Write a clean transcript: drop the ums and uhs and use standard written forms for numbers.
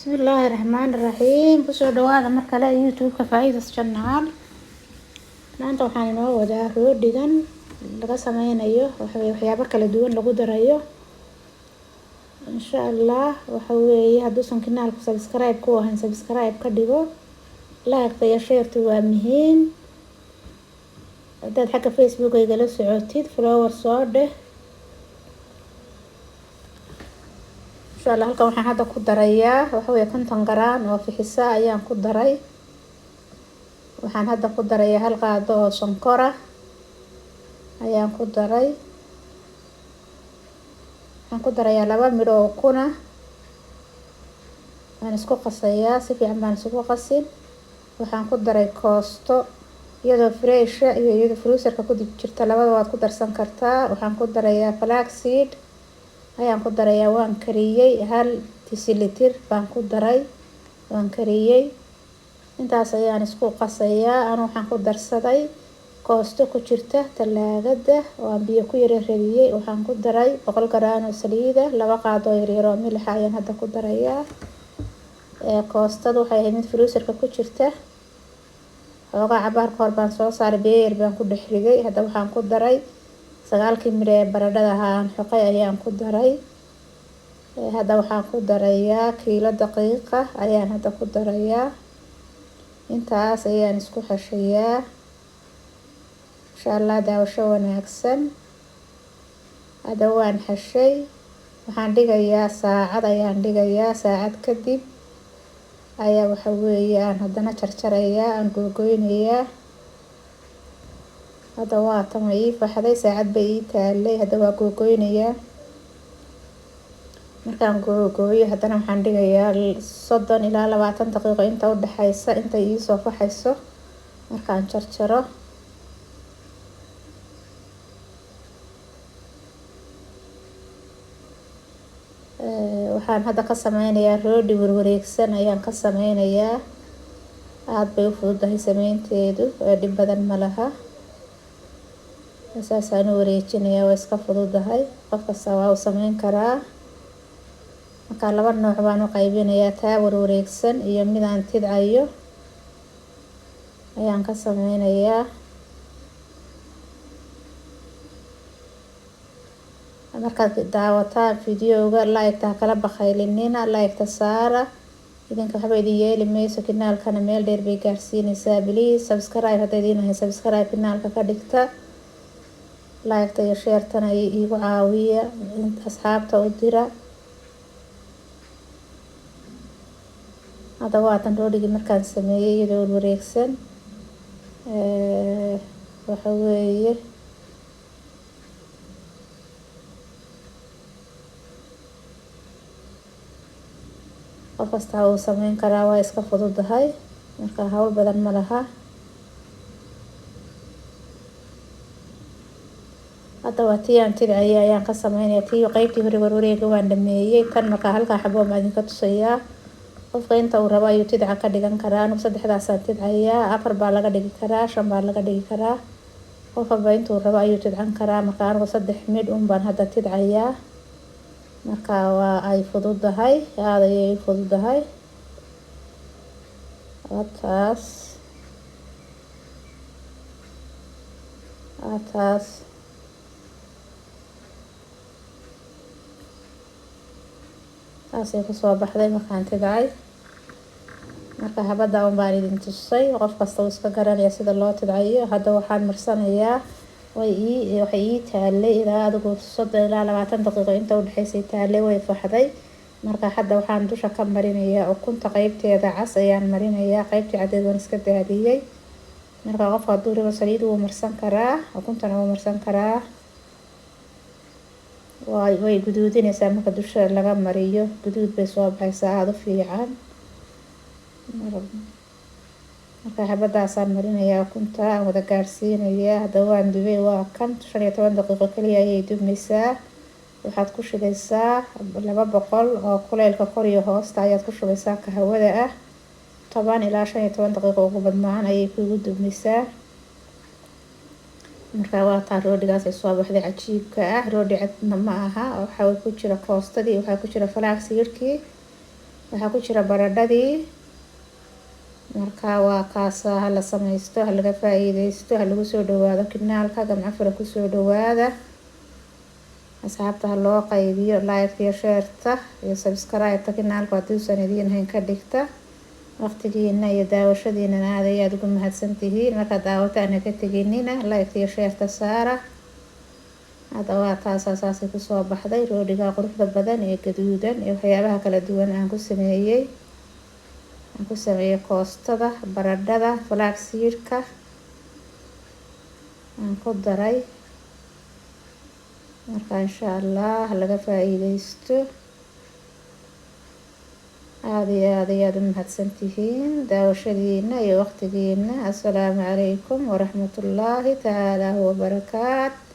بسم الله الرحمن الرحيم kusoo dhawaada mar kale youtube-ka Faidas Channel. Maanta waxaan inoo wadaa roodhigan laga sameynayo waxyaabo kala duwan lagu darayo insha Allah. waxa weeye hadduusan kanaalka subscribe ku ahayn subscribe ka dhigo, like iyo share waa muhiim. haddaad xagga Facebook igala socotid follower soo dheh insha Allah. halkan waxaan hadda ku darayaa waxa weeye 50 gram oo fixisa ayaan ku daray. waxaan hadda ku darayaa hal qaado oo sonkor ah ayaan ku daray. waxaan ku darayaa 2 midho oo ukun ah. waan isku qasayaa, si fiican baan isugu qasin. waxaan ku daray koosto iyadoo fresh iyo iyadoo freezer-ka ku jirta, labada waad ku darsan kartaa. waxaan ku darayaa flaxseed ayaan ku darayaa. waan kariyay 1 deciliter baan ku daray, waan kariyay. intaas ayaan isku qasayaa. waxaan ku darsaday koosto ku jirta talaagada oo aan biyo ku yara radiyay. waxaan ku daray 100 gram oo saliid ah, 2 qaado oo yar oo milix ah ayaan hadda ku darayaa. koostada waxay ahayd mid freezer-ka ku jirta, xoogaa cabaar ka hor baan soo saaray, beer baan ku dhex riday. hadda waxaan ku daray 9 midho ee baradhada aan xoqay ayaan ku daray. hadda waxaan ku darayaa kiilo daqiiqa ayaan hadda ku darayaa. intaas ayaan isku xashayaa insha Allah. daawasho wanaagsan. hadda waan xashay, waxaan dhigayaa saacad ayaan dhigayaa. saacad kadib ayaa waxa weeye aan haddana jarjarayaa, aan googoynayaa. hadda waa tan ii faxday, saacad bay ii taalay. hadda waa googoynayaa. markaan googooyo haddana waxaan dhigayaa 30 ilaa 20 daqiiqo inta u dhaxaysa, inta ii soo faxayso markaan jarjaro. waxaan hadda ka sameynayaa roodhi warwareegsan ayaan ka sameynayaa. aad bay u fududahay sameynteedu, dhib badan ma laha. saasaan u wareejinayaa, waa iska fududahay, qof kasta waa u sameyn karaa. marka 2 nooc baan u qaybinayaa, taa warwareegsan iyo mid aan tidcayo ayaan ka sameynayaa. markaad daawataan videoga like-ta kala bakaylinina, like-ta saara. idinka waxba idin yeeli mayso, kanaalkana meel dheer bay gaarsiinaysaa. please subscribe haddaad idin ahayn subscribe kanaalka ka dhigta. like-ta iyo share-tana iigu caawiya, asxaabta u dira. hadda waatan roodhigii markaan sameeyay iyadoo warwareegsan. waxa weeye qof kasta uu sameyn karaa, waa iska fududahay, marka hawl badan ma laha. hadda waa tii aan tidcayay ayaan ka sameynaya. tii qaybtii hore warwareega waan dhameeyay. kan marka halkaa xabo ma idinka tusayaa. qofka inta uu rabo ayuu tidca ka dhigan karaa. anigu 3daasaan tidcayaa, 4 baa laga dhigi karaa, 5 baa laga dhigi karaa. qof walba intuu rabo ayuu tidcan karaa. marka anigu 3 midh baan hadda tidcayaa. marka waa ay fududahay, aad ayay fududahay. taas taasay kusoo baxday markaan tidcay. marka habada baan idin tusay, qof kasta uu iska garanaya sida loo tidcayo. hadda waxaan marsanayaa, waxay ii taalay ilaa adigu 30 ilaa 20 daqiiqo inta u dhaxaysay taalay, way faxday. marka hadda waxaan dusha ka marinayaa ukunta qaybteeda cas ayaan marinayaa. qaybtii cadeed waan iska daadiyay. marka qofka hadduu rabo saliid wuu marsan karaa, ukuntana wuu marsan karaa. way guduudinaysaa marka dusha laga mariyo, guduud bay soo baxaysaa, aad u fiican. marka habadaasaan marinayaa ukunta, aan wada gaarsiinayaa. hadda waan dubay, waa kan 15 daqiiqo kaliya ayay dubmaysaa. waxaad ku shidaysaa 200 oo kuleylka kor iyo hoosta ayaad ku shubaysaa ka hawada ah. 10 ilaa 15 daqiiqo ugu badnaan ayay kugu dubmaysaa. marka waa taa roodhigaas ay soo baxday cajiibka ah. roodhi cadna ma aha, waxaa ku jira koostadii, waxaa ku jira flaxseedkii waxaa ku jira baradhadii. Marka waa kaasa, hala samaysto, halaga faa'iideysto, halagu soo dhawaado kanaalka Gamco Fura kusoo dhawaada. asxaabta ha loo qaybiyo like iyo share-ta iyo subscribe-ta kanaalka haddii uusan idiin hayn ka dhigta. waqtigiina iyo daawashadiina aad ayaad ugu mahadsantihiin. marka daawataana ka teginina like iyo share-ta saara. hadda waa taas asaasi kusoo baxday roodhiga quruxda badan ee gaduudan iyo waxyaabaha kala duwan aan ku sameeyay. koostada, baradhada, flaxseed-ka aan ku daray. marka insha Allah laga faa'iideysto. aad iyo aad ayaad u mahadsantihiin daawashadiina iyo waqtigiina. assalaamu calaykum waraxmatullaahi tacaala wabarakaatu.